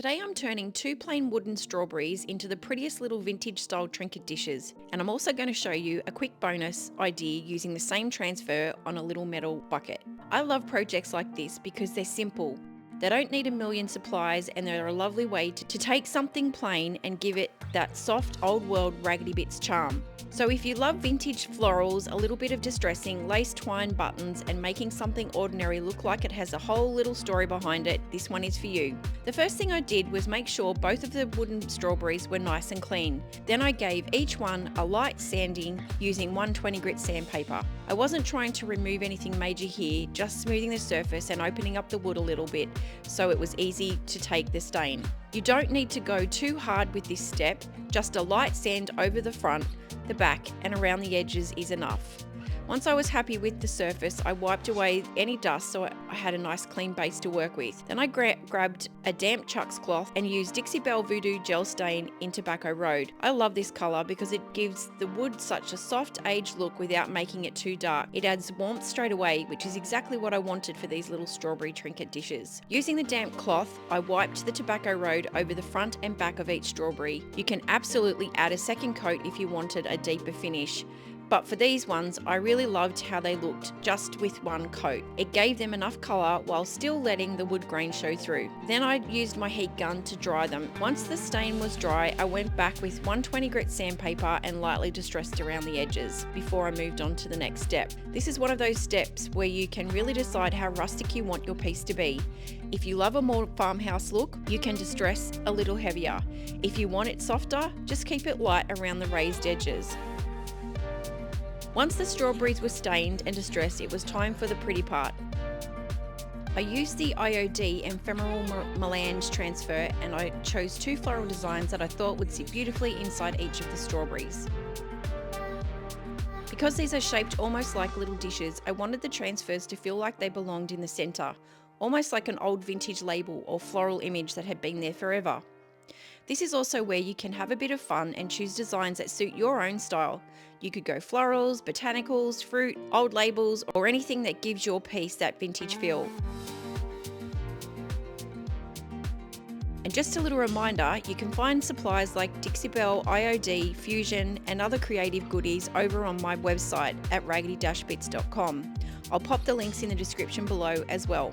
Today I'm turning 2 plain wooden strawberries into the prettiest little vintage style trinket dishes, and I'm also going to show you a quick bonus idea using the same transfer on a little metal bucket. I love projects like this because they're simple. They don't need a million supplies, and they're a lovely way to take something plain and give it that soft old world Raggedy Bits charm. So if you love vintage florals, a little bit of distressing, lace twine buttons, and making something ordinary look like it has a whole little story behind it, this one is for you. The first thing I did was make sure both of the wooden strawberries were nice and clean. Then I gave each one a light sanding using 120 grit sandpaper. I wasn't trying to remove anything major here, just smoothing the surface and opening up the wood a little bit so it was easy to take the stain. You don't need to go too hard with this step, just a light sand over the front, the back and around the edges is enough. Once I was happy with the surface, I wiped away any dust so I had a nice clean base to work with. Then I grabbed a damp chucks cloth and used Dixie Belle Voodoo gel stain in Tobacco Road. I love this colour because it gives the wood such a soft aged look without making it too dark. It adds warmth straight away, which is exactly what I wanted for these little strawberry trinket dishes. Using the damp cloth, I wiped the Tobacco Road over the front and back of each strawberry. You can absolutely add a second coat if you wanted a deeper finish. But for these ones, I really loved how they looked just with one coat. It gave them enough colour while still letting the wood grain show through. Then I used my heat gun to dry them. Once the stain was dry, I went back with 120 grit sandpaper and lightly distressed around the edges before I moved on to the next step. This is one of those steps where you can really decide how rustic you want your piece to be. If you love a more farmhouse look, you can distress a little heavier. If you want it softer, just keep it light around the raised edges. Once the strawberries were stained and distressed, it was time for the pretty part. I used the IOD ephemeral melange transfer, and I chose 2 floral designs that I thought would sit beautifully inside each of the strawberries. Because these are shaped almost like little dishes, I wanted the transfers to feel like they belonged in the centre, almost like an old vintage label or floral image that had been there forever. This is also where you can have a bit of fun and choose designs that suit your own style. You could go florals, botanicals, fruit, old labels, or anything that gives your piece that vintage feel. And just a little reminder, you can find supplies like Dixie Belle, IOD, Fusion, and other creative goodies over on my website at raggedy-bits.com. I'll pop the links in the description below as well.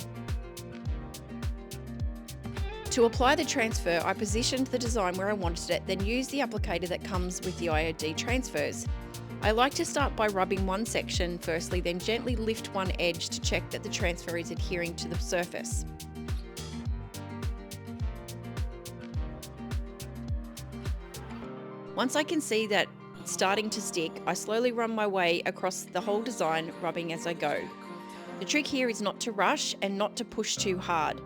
To apply the transfer, I positioned the design where I wanted it, then used the applicator that comes with the IOD transfers. I like to start by rubbing one section firstly, then gently lift one edge to check that the transfer is adhering to the surface. Once I can see that it's starting to stick, I slowly run my way across the whole design, rubbing as I go. The trick here is not to rush and not to push too hard.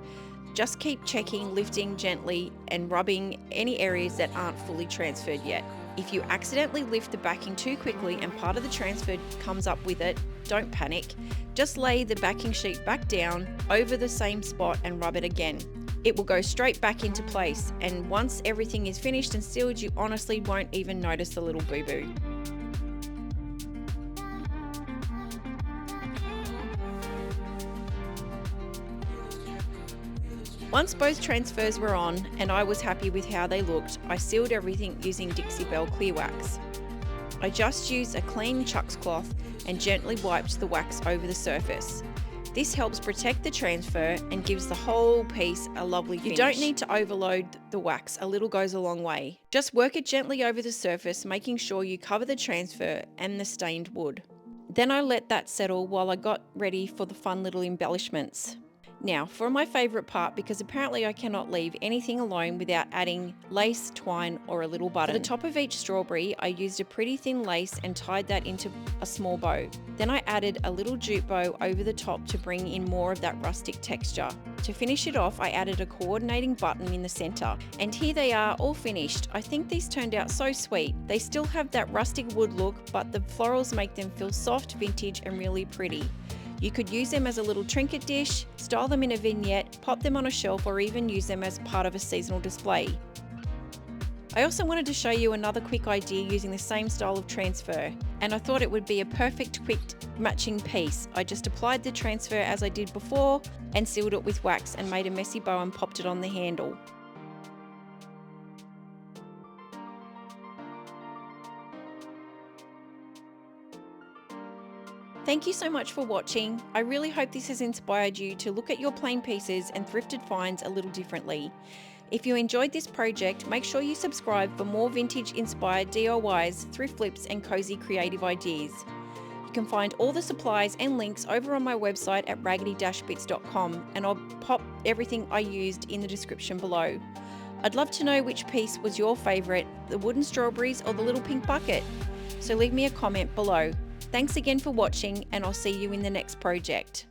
Just keep checking, lifting gently and rubbing any areas that aren't fully transferred yet. If you accidentally lift the backing too quickly and part of the transfer comes up with it, don't panic. Just lay the backing sheet back down over the same spot and rub it again. It will go straight back into place, and once everything is finished and sealed, you honestly won't even notice the little boo-boo. Once both transfers were on and I was happy with how they looked, I sealed everything using Dixie Belle clear wax. I just used a clean chucks cloth and gently wiped the wax over the surface. This helps protect the transfer and gives the whole piece a lovely finish. You don't need to overload the wax, a little goes a long way. Just work it gently over the surface, making sure you cover the transfer and the stained wood. Then I let that settle while I got ready for the fun little embellishments. Now, for my favourite part, because apparently I cannot leave anything alone without adding lace, twine or a little button. For the top of each strawberry, I used a pretty thin lace and tied that into a small bow. Then I added a little jute bow over the top to bring in more of that rustic texture. To finish it off, I added a coordinating button in the centre. And here they are, all finished. I think these turned out so sweet. They still have that rustic wood look, but the florals make them feel soft, vintage and really pretty. You could use them as a little trinket dish, style them in a vignette, pop them on a shelf, or even use them as part of a seasonal display. I also wanted to show you another quick idea using the same style of transfer, and I thought it would be a perfect quick matching piece. I just applied the transfer as I did before and sealed it with wax and made a messy bow and popped it on the handle. Thank you so much for watching. I really hope this has inspired you to look at your plain pieces and thrifted finds a little differently. If you enjoyed this project, make sure you subscribe for more vintage inspired DIYs, thrift flips and cozy creative ideas. You can find all the supplies and links over on my website at raggedy-bits.com, and I'll pop everything I used in the description below. I'd love to know which piece was your favourite, the wooden strawberries or the little pink bucket. So leave me a comment below. Thanks again for watching, and I'll see you in the next project.